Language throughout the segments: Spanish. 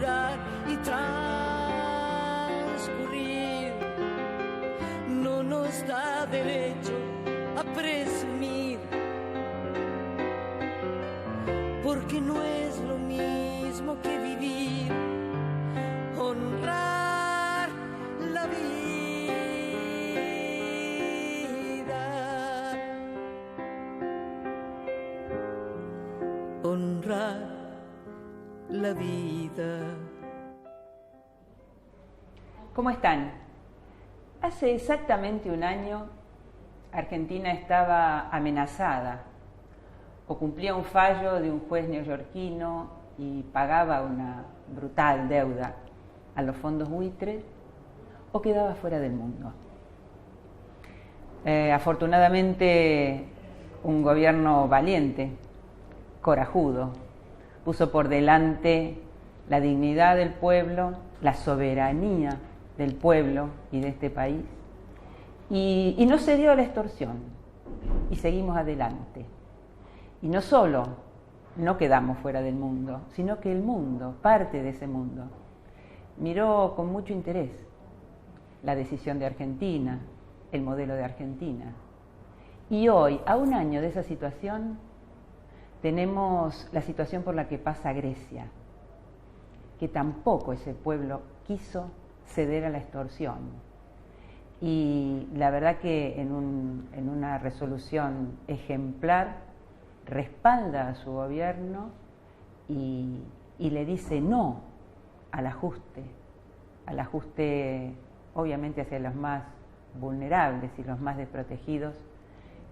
durar y transcurrir. No nos da derecho a presumir, porque no es lo mismo que vivir, honrar la vida, honrar la vida. ¿Cómo están? Hace exactamente un año, Argentina estaba amenazada o cumplía un fallo de un juez neoyorquino y pagaba una brutal deuda a los fondos buitres o quedaba fuera del mundo. Afortunadamente, un gobierno valiente, corajudo, puso por delante la dignidad del pueblo, la soberanía del pueblo y de este país, y no cedió a la extorsión, y seguimos adelante. Y no solo no quedamos fuera del mundo, sino que el mundo, parte de ese mundo, miró con mucho interés la decisión de Argentina, el modelo de Argentina. Y hoy, a un año de esa situación, tenemos la situación por la que pasa Grecia, que tampoco ese pueblo quiso ceder a la extorsión. Y la verdad que en una resolución ejemplar respalda a su gobierno y le dice no al ajuste obviamente hacia los más vulnerables y los más desprotegidos,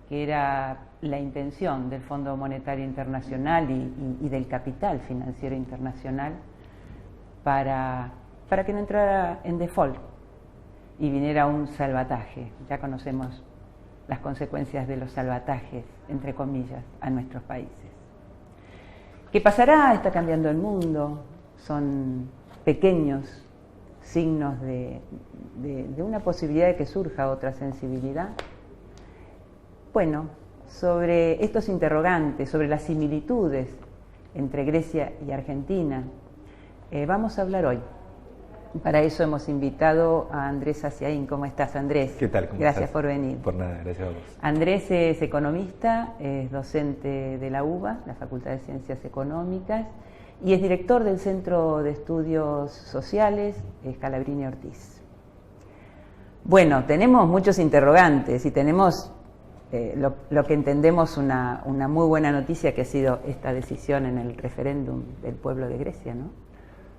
que era la intención del Fondo Monetario Internacional y del capital financiero internacional para que no entrara en default y viniera un salvataje. Ya conocemos las consecuencias de los salvatajes, entre comillas, a nuestros países. ¿Qué pasará? Está cambiando el mundo, son pequeños signos de una posibilidad de que surja otra sensibilidad. Bueno, sobre estos interrogantes, sobre las similitudes entre Grecia y Argentina, vamos a hablar hoy. Para eso hemos invitado a Andrés Aciaín. ¿Cómo estás, Andrés? ¿Qué tal? ¿Cómo Gracias estás? por venir. Por nada, gracias a vos. Andrés es economista, es docente de la UBA, la Facultad de Ciencias Económicas, y es director del Centro de Estudios Sociales, Scalabrini Ortiz. Bueno, tenemos muchos interrogantes y tenemos lo que entendemos una muy buena noticia, que ha sido esta decisión en el referéndum del pueblo de Grecia, ¿no?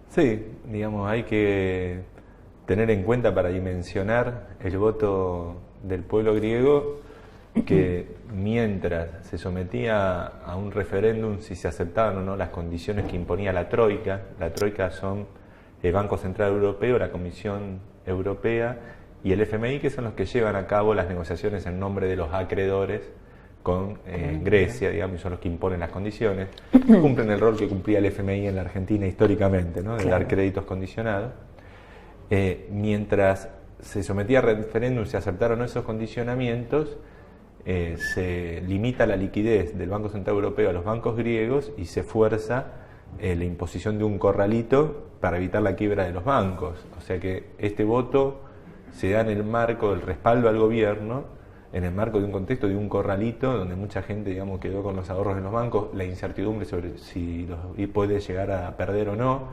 Sí, digamos, hay que tener en cuenta para dimensionar el voto del pueblo griego, que mientras se sometía a un referéndum si se aceptaban o no las condiciones que imponía la Troika son el Banco Central Europeo, la Comisión Europea y el FMI, que son los que llevan a cabo las negociaciones en nombre de los acreedores con Grecia, digamos, y son los que imponen las condiciones, cumplen el rol que cumplía el FMI en la Argentina históricamente, ¿no? De dar créditos condicionados. Mientras se sometía a referéndum, se aceptaron esos condicionamientos, se limita la liquidez del Banco Central Europeo a los bancos griegos y se fuerza la imposición de un corralito para evitar la quiebra de los bancos. O sea que este voto se da en el marco del respaldo al gobierno, en el marco de un contexto de un corralito donde mucha gente, digamos, quedó con los ahorros en los bancos, la incertidumbre sobre si los puede llegar a perder o no,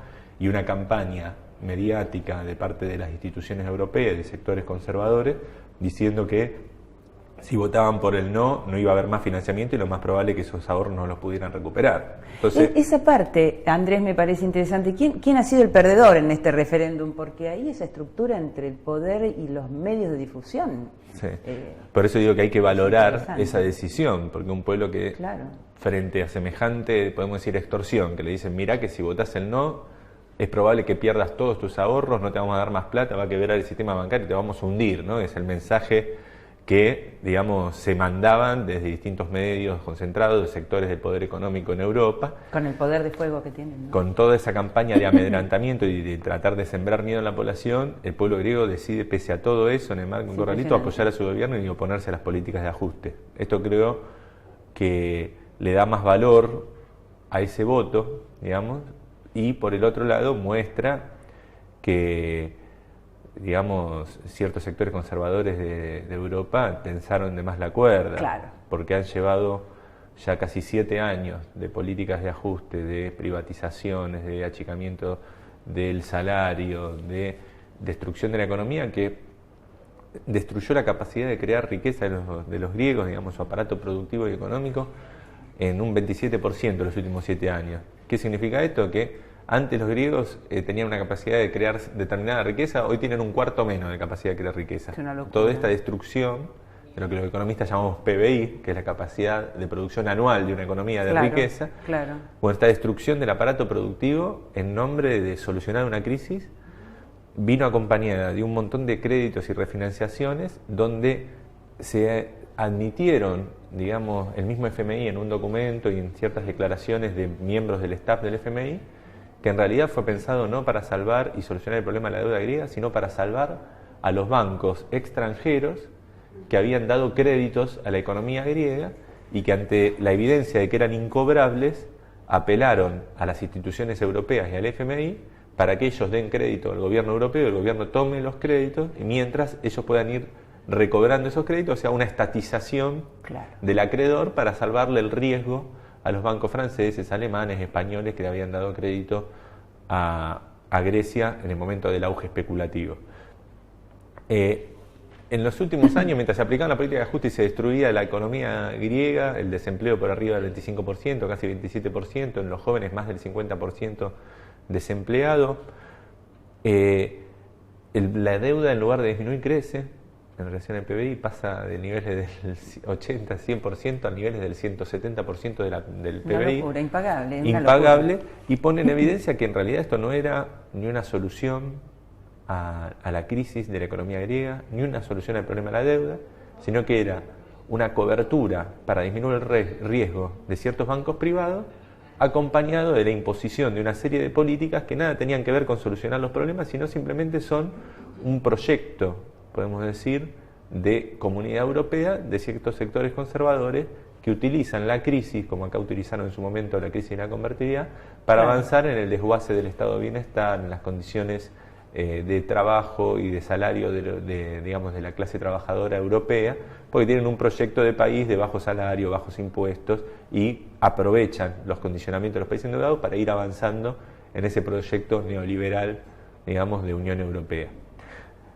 y una campaña mediática de parte de las instituciones europeas y de sectores conservadores diciendo que si votaban por el no iba a haber más financiamiento y lo más probable es que esos ahorros no los pudieran recuperar. Entonces, esa parte, Andrés, me parece interesante. ¿Quién ha sido el perdedor en este referéndum? Porque ahí esa estructura entre el poder y los medios de difusión. Sí. Por eso digo que hay que valorar esa decisión, porque un pueblo que frente a semejante, podemos decir, extorsión, que le dicen, mirá que si votás el no, es probable que pierdas todos tus ahorros, no te vamos a dar más plata, va a quebrar el sistema bancario y te vamos a hundir, ¿no? Es el mensaje que, digamos, se mandaban desde distintos medios concentrados de sectores del poder económico en Europa. Con el poder de fuego que tienen, ¿no? Con toda esa campaña de amedrentamiento y de tratar de sembrar miedo en la población, el pueblo griego decide, pese a todo eso, en el marco de un corralito, apoyar a su gobierno y oponerse a las políticas de ajuste. Esto creo que le da más valor a ese voto, digamos, y por el otro lado muestra que, digamos, ciertos sectores conservadores de Europa pensaron de más la cuerda, claro, porque han llevado ya casi 7 años de políticas de ajuste, de privatizaciones, de achicamiento del salario, de destrucción de la economía, que destruyó la capacidad de crear riqueza de los griegos, digamos, su aparato productivo y económico, en un 27% en los últimos 7 años. ¿Qué significa esto? Que antes los griegos tenían una capacidad de crear determinada riqueza, hoy tienen un cuarto menos de capacidad de crear riqueza. Toda esta destrucción de lo que los economistas llamamos PBI, que es la capacidad de producción anual de una economía de riqueza, bueno, esta destrucción del aparato productivo en nombre de solucionar una crisis vino acompañada de un montón de créditos y refinanciaciones donde se admitieron, digamos, el mismo FMI en un documento y en ciertas declaraciones de miembros del staff del FMI, que en realidad fue pensado no para salvar y solucionar el problema de la deuda griega, sino para salvar a los bancos extranjeros que habían dado créditos a la economía griega y que ante la evidencia de que eran incobrables, apelaron a las instituciones europeas y al FMI para que ellos den crédito al gobierno europeo, el gobierno tome los créditos, y mientras ellos puedan ir recobrando esos créditos, o sea, una estatización del acreedor para salvarle el riesgo a los bancos franceses, alemanes, españoles que le habían dado crédito a Grecia en el momento del auge especulativo. En los últimos años, mientras se aplicaba la política de ajuste y se destruía la economía griega, el desempleo por arriba del 25%, casi 27%, en los jóvenes más del 50% desempleado, la deuda en lugar de disminuir crece en relación al PBI, pasa de niveles del 80-100% a niveles del 170% del PBI. Una locura, impagable. Impagable, y pone en evidencia que en realidad esto no era ni una solución a la crisis de la economía griega, ni una solución al problema de la deuda, sino que era una cobertura para disminuir el riesgo de ciertos bancos privados, acompañado de la imposición de una serie de políticas que nada tenían que ver con solucionar los problemas, sino simplemente son un proyecto, podemos decir, de comunidad europea, de ciertos sectores conservadores que utilizan la crisis, como acá utilizaron en su momento la crisis de la convertibilidad, para avanzar en el desguace del estado de bienestar, en las condiciones de trabajo y de salario digamos, de la clase trabajadora europea, porque tienen un proyecto de país de bajo salario, bajos impuestos, y aprovechan los condicionamientos de los países endeudados para ir avanzando en ese proyecto neoliberal, digamos, de Unión Europea.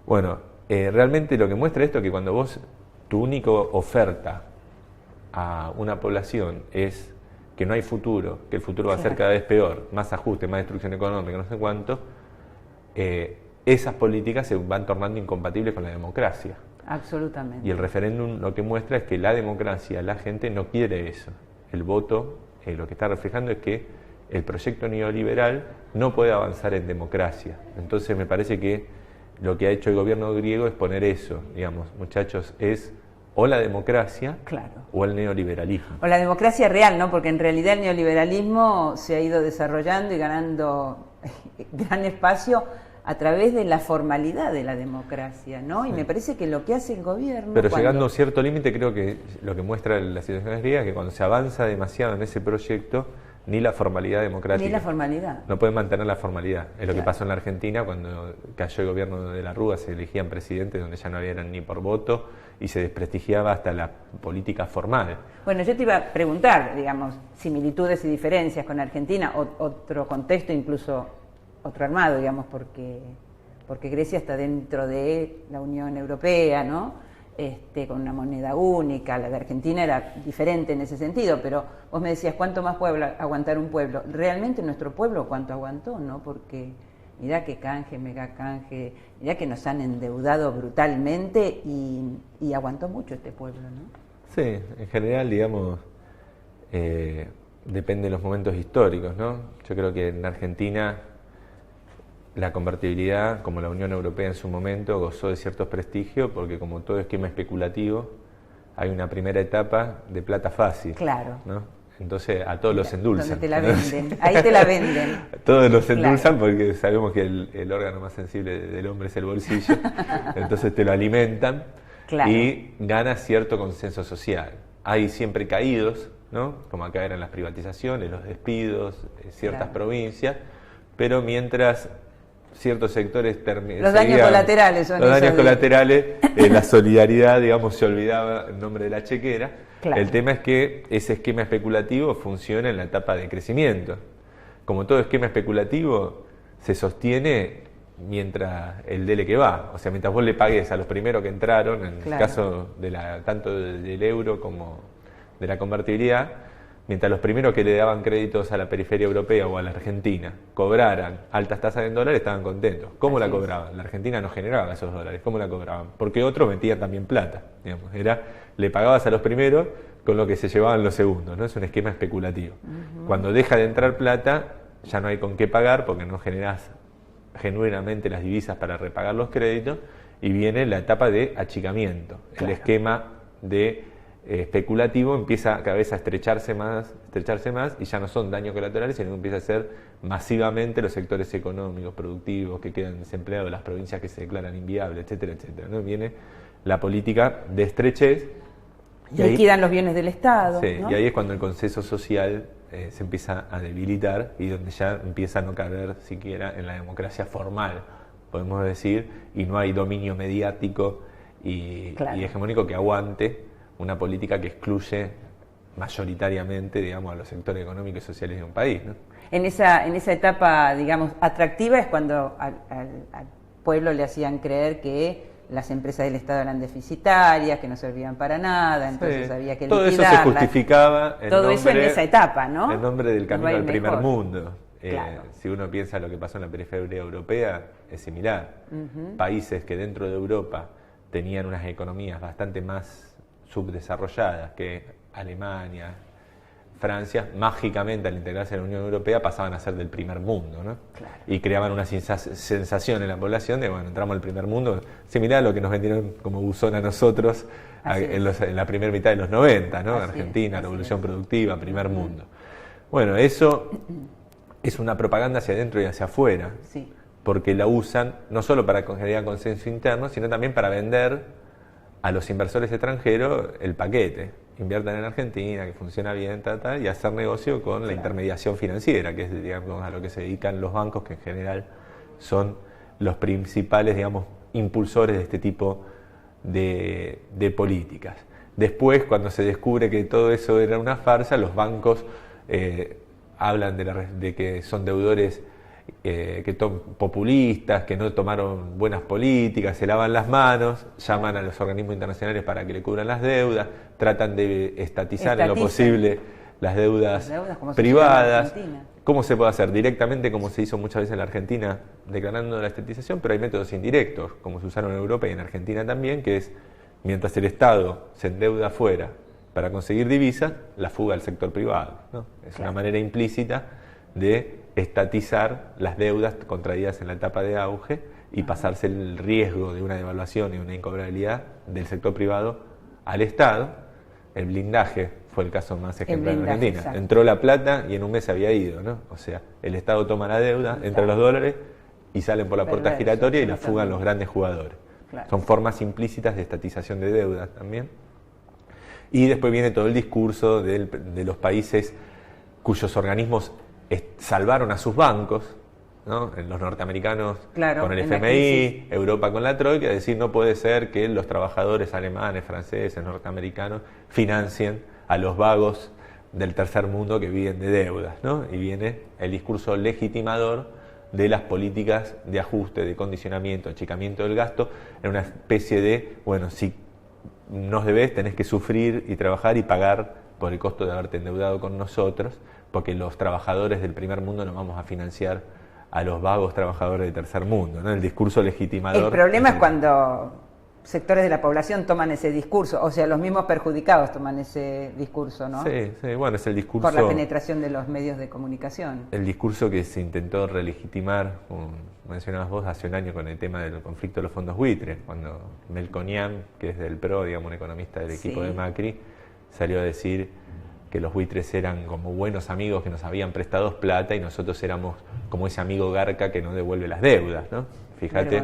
Bueno, realmente lo que muestra esto es que cuando vos, tu única oferta a una población es que no hay futuro, que el futuro va a ser cada vez peor, más ajuste, más destrucción económica, no sé cuánto, esas políticas se van tornando incompatibles con la democracia. Absolutamente. Y el referéndum lo que muestra es que la democracia, la gente no quiere eso. El voto lo que está reflejando es que el proyecto neoliberal no puede avanzar en democracia. Entonces me parece que lo que ha hecho el gobierno griego es poner eso, digamos, muchachos, es o la democracia o el neoliberalismo. O la democracia real, ¿no? Porque en realidad el neoliberalismo se ha ido desarrollando y ganando gran espacio a través de la formalidad de la democracia, ¿no? Y me parece que lo que hace el gobierno... Pero llegando a un cierto límite, creo que lo que muestra la situación griega es que cuando se avanza demasiado en ese proyecto, ni la formalidad democrática. Ni la formalidad. No pueden mantener la formalidad. Es lo que pasó en la Argentina cuando cayó el gobierno de la Rúa, se elegían presidentes donde ya no habían ni por voto y se desprestigiaba hasta la política formal. Bueno, yo te iba a preguntar, digamos, similitudes y diferencias con Argentina, otro contexto, incluso otro armado, digamos, porque Grecia está dentro de la Unión Europea, ¿no? Con una moneda única. La de Argentina era diferente en ese sentido, pero vos me decías, ¿cuánto más puede aguantar un pueblo? Realmente nuestro pueblo, ¿cuánto aguantó, no? Porque mirá que canje, mega canje, mirá que nos han endeudado brutalmente y aguantó mucho este pueblo, ¿no? Sí, en general, digamos, depende de los momentos históricos, ¿no? Yo creo que en Argentina la convertibilidad, como la Unión Europea en su momento, gozó de ciertos prestigios porque, como todo esquema especulativo, hay una primera etapa de plata fácil. Claro. ¿No? Entonces a todos los endulzan. Donde te la venden. Ahí te la venden. Todos los endulzan porque sabemos que el órgano más sensible del hombre es el bolsillo. Entonces te lo alimentan y gana cierto consenso social. Hay siempre caídos, ¿no? Como acá eran las privatizaciones, los despidos, ciertas provincias. pero mientras ciertos sectores los daños colaterales son los daños de... colaterales, la solidaridad, digamos, se olvidaba en nombre de la chequera. Claro. El tema es que ese esquema especulativo funciona en la etapa de crecimiento. Como todo esquema especulativo, se sostiene mientras el dele que va. O sea, mientras vos le pagues a los primeros que entraron, en el caso de tanto del euro como de la convertibilidad, mientras los primeros que le daban créditos a la periferia europea o a la Argentina cobraran altas tasas en dólares, estaban contentos. ¿Cómo la cobraban? La Argentina no generaba esos dólares. ¿Cómo la cobraban? Porque otros metían también plata. Digamos. Le pagabas a los primeros con lo que se llevaban los segundos, ¿no? Es un esquema especulativo. Cuando deja de entrar plata, ya no hay con qué pagar porque no generás genuinamente las divisas para repagar los créditos, y viene la etapa de achicamiento. Claro. El esquema de especulativo empieza cada vez a estrecharse más, y ya no son daños colaterales, sino que empieza a ser masivamente los sectores económicos, productivos, que quedan desempleados, las provincias que se declaran inviables, etcétera, etcétera, ¿no? Viene la política de estrechez. Y liquidan los bienes del Estado. Sí, ¿no? Y ahí es cuando el consenso social se empieza a debilitar y donde ya empieza a no caber siquiera en la democracia formal, podemos decir, y no hay dominio mediático y hegemónico que aguante una política que excluye mayoritariamente, digamos, a los sectores económicos y sociales de un país, ¿no? En esa etapa, digamos, atractiva es cuando al pueblo le hacían creer que las empresas del Estado eran deficitarias, que no servían para nada, entonces había que liquidarlas. Todo eso se justificaba en esa etapa, ¿no? En nombre del camino al primer mundo. Claro. Si uno piensa lo que pasó en la periferia europea, es similar. Países que dentro de Europa tenían unas economías bastante más subdesarrolladas que Alemania, Francia, mágicamente al integrarse en la Unión Europea pasaban a ser del primer mundo, ¿no? Claro. Y creaban una sensación en la población de, bueno, entramos al primer mundo, similar a lo que nos vendieron como buzón a nosotros en la primera mitad de los 90, ¿no? Argentina, revolución productiva, primer mundo. Bueno, eso es una propaganda hacia adentro y hacia afuera, porque la usan no solo para generar consenso interno, sino también para vender a los inversores extranjeros el paquete. Inviertan en Argentina, que funciona bien, y hacer negocio con la intermediación financiera, que es, digamos, a lo que se dedican los bancos, que en general son los principales, digamos, impulsores de este tipo de políticas. Después, cuando se descubre que todo eso era una farsa, los bancos hablan de que son deudores populistas, que no tomaron buenas políticas, se lavan las manos, llaman a los organismos internacionales para que le cubran las deudas, tratan de estatizar en lo posible las deudas privadas. ¿Cómo se puede hacer? Directamente, como se hizo muchas veces en la Argentina, declarando la estatización, pero hay métodos indirectos, como se usaron en Europa y en Argentina también, que es, mientras el Estado se endeuda afuera para conseguir divisas, la fuga al sector privado, ¿no? Es una manera implícita de estatizar las deudas contraídas en la etapa de auge y pasarse el riesgo de una devaluación y una incobrabilidad del sector privado al Estado. El blindaje fue el caso más ejemplar en Argentina. Exacto. Entró la plata y en un mes se había ido, ¿no? O sea, el Estado toma la deuda, entra los dólares y salen por la puerta giratoria y la fugan los grandes jugadores. Claro. Son formas implícitas de estatización de deudas también. Y después viene todo el discurso de los países cuyos organismos salvaron a sus bancos, ¿no? Los norteamericanos con el FMI, Europa con la Troika, es decir, no puede ser que los trabajadores alemanes, franceses, norteamericanos financien a los vagos del tercer mundo que viven de deudas, ¿no? Y viene el discurso legitimador de las políticas de ajuste, de condicionamiento, achicamiento del gasto, en una especie de, bueno, si nos debes, tenés que sufrir y trabajar y pagar por el costo de haberte endeudado con nosotros, porque los trabajadores del primer mundo no vamos a financiar a los vagos trabajadores del tercer mundo, ¿no? El discurso legitimador. El problema es cuando sectores de la población toman ese discurso, o sea, los mismos perjudicados toman ese discurso, ¿no? Sí, bueno, es el discurso... Por la penetración de los medios de comunicación. El discurso que se intentó relegitimar, como mencionabas vos, hace un año con el tema del conflicto de los fondos buitres, cuando Melconian, que es del PRO, digamos, un economista del equipo de Macri, salió a decir que los buitres eran como buenos amigos que nos habían prestado plata y nosotros éramos como ese amigo garca que no devuelve las deudas, ¿no? Fíjate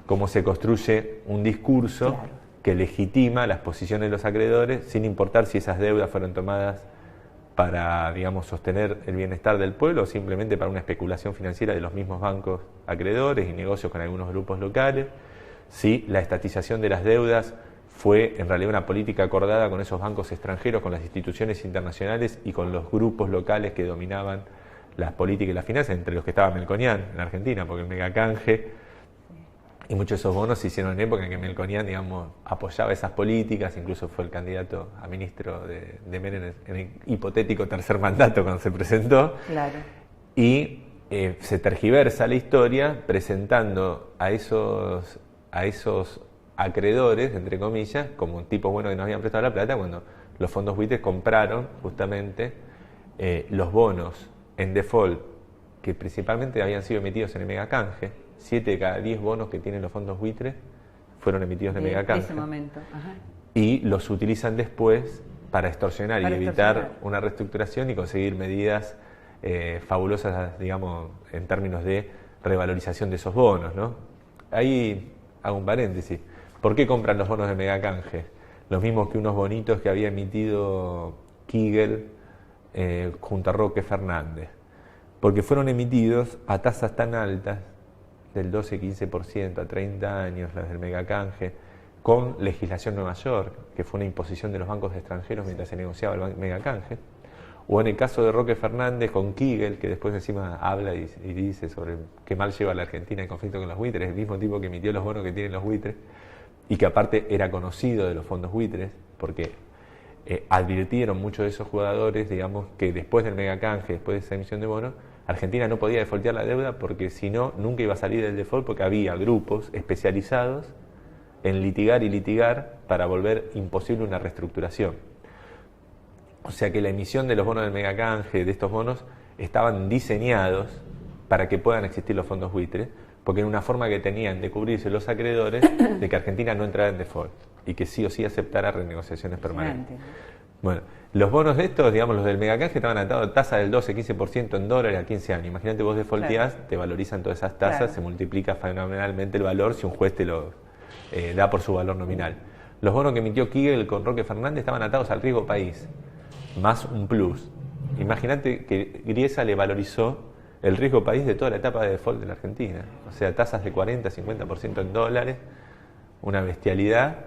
cómo se construye un discurso que legitima las posiciones de los acreedores sin importar si esas deudas fueron tomadas para, digamos, sostener el bienestar del pueblo o simplemente para una especulación financiera de los mismos bancos acreedores y negocios con algunos grupos locales. Si la estatización de las deudas fue en realidad una política acordada con esos bancos extranjeros, con las instituciones internacionales y con los grupos locales que dominaban las políticas y las finanzas, entre los que estaba Melconian en Argentina, porque el megacanje y muchos de esos bonos se hicieron en época en que Melconian, digamos, apoyaba esas políticas, incluso fue el candidato a ministro de Menem en el hipotético tercer mandato cuando se presentó. Claro. Y se tergiversa la historia presentando a esos acreedores, entre comillas, como un tipo bueno que nos habían prestado la plata, cuando los fondos buitres compraron justamente los bonos en default que principalmente habían sido emitidos en el megacanje. 7 de cada 10 bonos que tienen los fondos buitres fueron emitidos en megacanje. En ese momento. Ajá. Y los utilizan después para extorsionar y evitar una reestructuración y conseguir medidas fabulosas, digamos, en términos de revalorización de esos bonos, ¿no? Ahí hago un paréntesis. ¿Por qué compran los bonos de megacanje? Los mismos que unos bonitos que había emitido Kigel junto a Roque Fernández. Porque fueron emitidos a tasas tan altas, del 12-15% a 30 años, las del megacanje, con legislación Nueva York, que fue una imposición de los bancos extranjeros mientras se negociaba el megacanje. O en el caso de Roque Fernández con Kigel, que después encima habla y dice sobre qué mal lleva a la Argentina en conflicto con los buitres, el mismo tipo que emitió los bonos que tienen los buitres, y que aparte era conocido de los fondos buitres, porque advirtieron muchos de esos jugadores, digamos, que después del megacanje, después de esa emisión de bonos, Argentina no podía defaultear la deuda porque si no, nunca iba a salir del default, porque había grupos especializados en litigar y litigar para volver imposible una reestructuración. O sea que la emisión de los bonos del megacanje, de estos bonos, estaban diseñados para que puedan existir los fondos buitres, porque era una forma que tenían de cubrirse los acreedores de que Argentina no entrara en default y que sí o sí aceptara renegociaciones permanentes. Bueno, los bonos de estos, digamos, los del megacanje estaban atados a tasa del 12-15% en dólares a 15 años. Imagínate, vos defaulteás, te valorizan todas esas tasas, se multiplica fenomenalmente el valor si un juez te lo da por su valor nominal. Los bonos que emitió Kigel con Roque Fernández estaban atados al riesgo país, más un plus. Imagínate que Griesa le valorizó el riesgo país de toda la etapa de default de la Argentina. O sea, tasas de 40-50% en dólares, una bestialidad,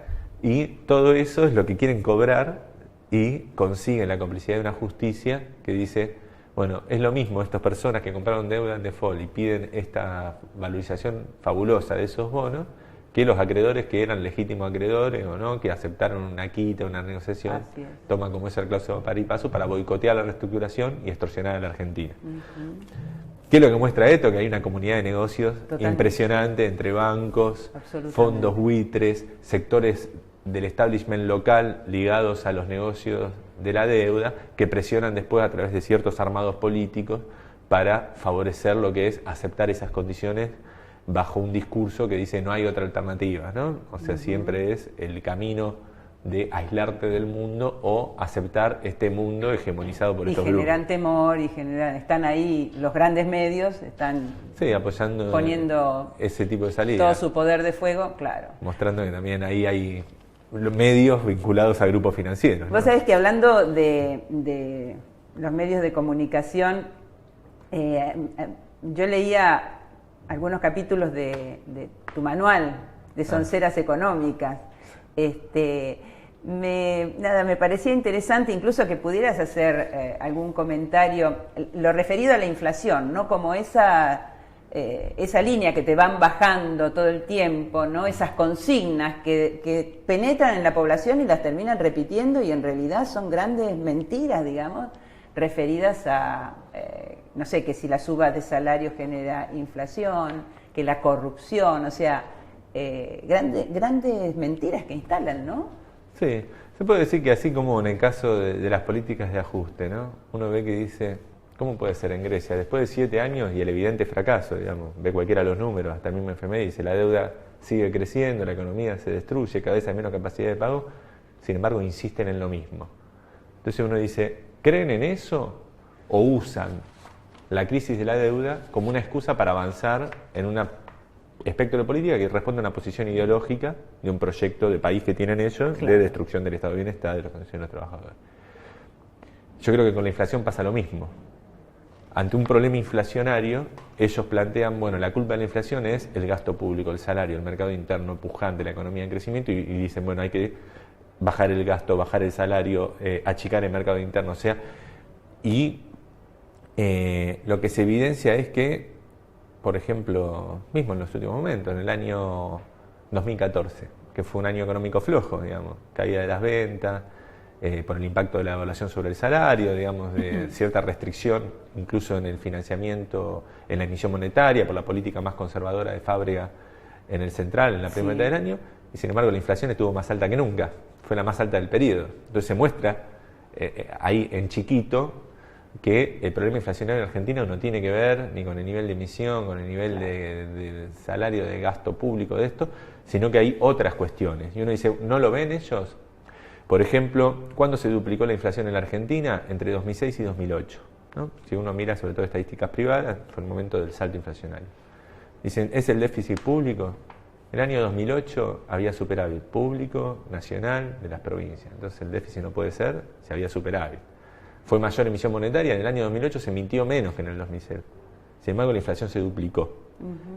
y todo eso es lo que quieren cobrar y consiguen la complicidad de una justicia que dice, bueno, es lo mismo estas personas que compraron deuda en default y piden esta valorización fabulosa de esos bonos, que los acreedores que eran legítimos acreedores o no, que aceptaron una quita, una negociación, toman como esa cláusula para y paso para boicotear la reestructuración y extorsionar a la Argentina. ¿Qué es lo que muestra esto? Que hay una comunidad de negocios impresionante entre bancos, fondos buitres, sectores del establishment local ligados a los negocios de la deuda, que presionan después a través de ciertos armados políticos para favorecer lo que es aceptar esas condiciones bajo un discurso que dice no hay otra alternativa, ¿no? O sea, siempre es el camino de aislarte del mundo o aceptar este mundo hegemonizado por estos grupos. Y generan temor, están ahí los grandes medios, están apoyando, poniendo ese tipo de salida. Todo su poder de fuego, claro. Mostrando que también ahí hay medios vinculados a grupos financieros, ¿no? Vos sabés que hablando de los medios de comunicación, yo leía algunos capítulos de tu manual de Sonceras Económicas. Me parecía interesante incluso que pudieras hacer algún comentario, lo referido a la inflación, ¿no? Como esa línea que te van bajando todo el tiempo, ¿no? Esas consignas que penetran en la población y las terminan repitiendo y en realidad son grandes mentiras, digamos, referidas a, no sé, que si la suba de salario genera inflación, que la corrupción, o sea, grandes mentiras que instalan, ¿no? Sí, se puede decir que así como en el caso de las políticas de ajuste, ¿no? Uno ve que dice, ¿cómo puede ser en Grecia? Después de 7 años y el evidente fracaso, digamos, ve cualquiera de los números, hasta el mismo FMI dice, la deuda sigue creciendo, la economía se destruye, cada vez hay menos capacidad de pago, sin embargo insisten en lo mismo. Entonces uno dice, ¿creen en eso o usan la crisis de la deuda como una excusa para avanzar en una espectro de política que responde a una posición ideológica de un proyecto de país que tienen ellos, de destrucción del estado de bienestar, de las condiciones de los trabajadores? yo creo que con la inflación pasa lo mismo. Ante un problema inflacionario, ellos plantean, bueno, la culpa de la inflación es el gasto público, el salario, el mercado interno pujante, la economía en crecimiento, y dicen, bueno, hay que bajar el gasto, bajar el salario, achicar el mercado interno, o sea, y lo que se evidencia es que, por ejemplo, mismo en los últimos momentos, en el año 2014, que fue un año económico flojo, digamos, caída de las ventas, por el impacto de la devaluación sobre el salario, digamos, de cierta restricción, incluso en el financiamiento, en la emisión monetaria, por la política más conservadora de Fábrega en el central, en la primera mitad del año, y sin embargo la inflación estuvo más alta que nunca, fue la más alta del periodo. Entonces se muestra ahí en chiquito que el problema inflacionario en Argentina no tiene que ver ni con el nivel de emisión, con el nivel de salario, de gasto público de esto, sino que hay otras cuestiones. Y uno dice, ¿no lo ven ellos? Por ejemplo, ¿cuándo se duplicó la inflación en la Argentina? Entre 2006 y 2008. ¿No? Si uno mira sobre todo estadísticas privadas, fue el momento del salto inflacionario. Dicen, ¿es el déficit público? En el año 2008 había superávit público, nacional, de las provincias. Entonces el déficit no puede ser si había superávit. Fue mayor emisión monetaria, en el año 2008 se emitió menos que en el 2006. Sin embargo, la inflación se duplicó.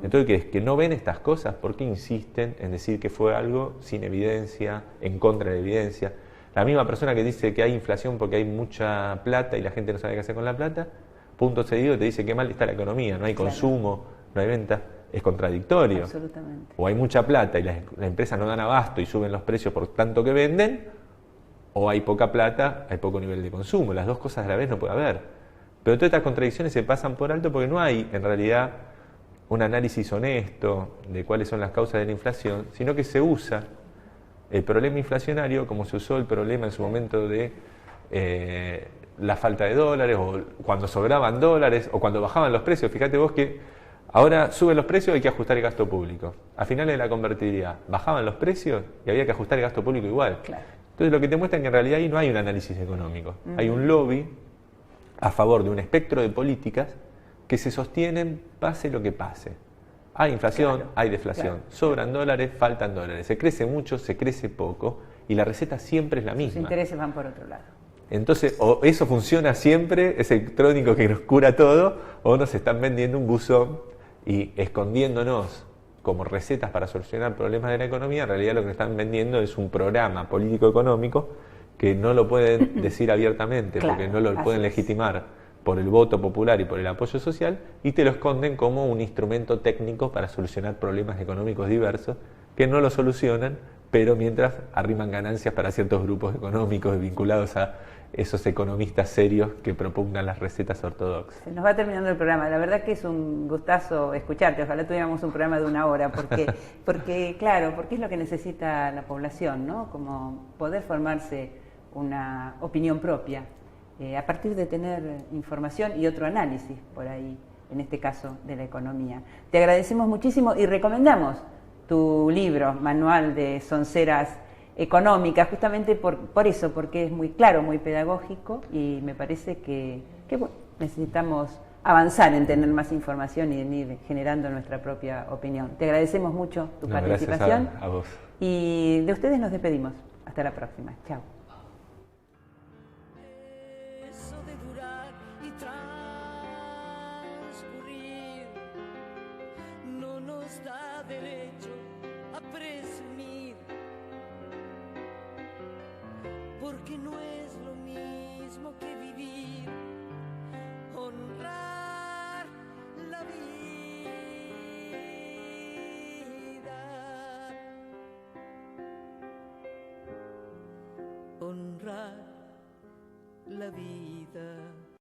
Entonces, que no ven estas cosas, ¿por qué insisten en decir que fue algo sin evidencia, en contra de evidencia? La misma persona que dice que hay inflación porque hay mucha plata y la gente no sabe qué hacer con la plata, punto seguido te dice que mal está la economía, no hay consumo, no hay venta, es contradictorio. Absolutamente. O hay mucha plata y las empresas no dan abasto y suben los precios por tanto que venden, o hay poca plata, hay poco nivel de consumo. Las dos cosas a la vez no puede haber. Pero todas estas contradicciones se pasan por alto porque no hay, en realidad, un análisis honesto de cuáles son las causas de la inflación, sino que se usa el problema inflacionario como se usó el problema en su momento de la falta de dólares, o cuando sobraban dólares, o cuando bajaban los precios. Fíjate vos que ahora suben los precios, hay que ajustar el gasto público. A finales de la convertibilidad, bajaban los precios y había que ajustar el gasto público igual. Claro. Entonces lo que te muestra es que en realidad ahí no hay un análisis económico. Hay un lobby a favor de un espectro de políticas que se sostienen pase lo que pase. Hay inflación, hay deflación, sobran dólares, faltan dólares, se crece mucho, se crece poco, y la receta siempre es la misma. Sus intereses van por otro lado. Entonces, o eso funciona siempre, es electrónico que nos cura todo, o nos están vendiendo un buzón y escondiéndonos como recetas para solucionar problemas de la economía. En realidad lo que nos están vendiendo es un programa político-económico que no lo pueden decir abiertamente, porque no lo pueden legitimar por el voto popular y por el apoyo social, y te lo esconden como un instrumento técnico para solucionar problemas económicos diversos que no lo solucionan, pero mientras arriman ganancias para ciertos grupos económicos vinculados a esos economistas serios que propugnan las recetas ortodoxas. Se nos va terminando el programa. La verdad que es un gustazo escucharte. Ojalá tuviéramos un programa de 1 hora, porque claro, porque es lo que necesita la población, ¿no? Como poder formarse una opinión propia a partir de tener información y otro análisis por ahí, en este caso de la economía. Te agradecemos muchísimo y recomendamos tu libro, Manual de Sonceras Económicas, justamente por eso, porque es muy claro, muy pedagógico, y me parece que bueno, necesitamos avanzar en tener más información y en ir generando nuestra propia opinión. Te agradecemos mucho tu participación. Gracias a vos. Y de ustedes nos despedimos. Hasta la próxima. Chao. Derecho a presumir, porque no es lo mismo que vivir, honrar la vida, honrar la vida.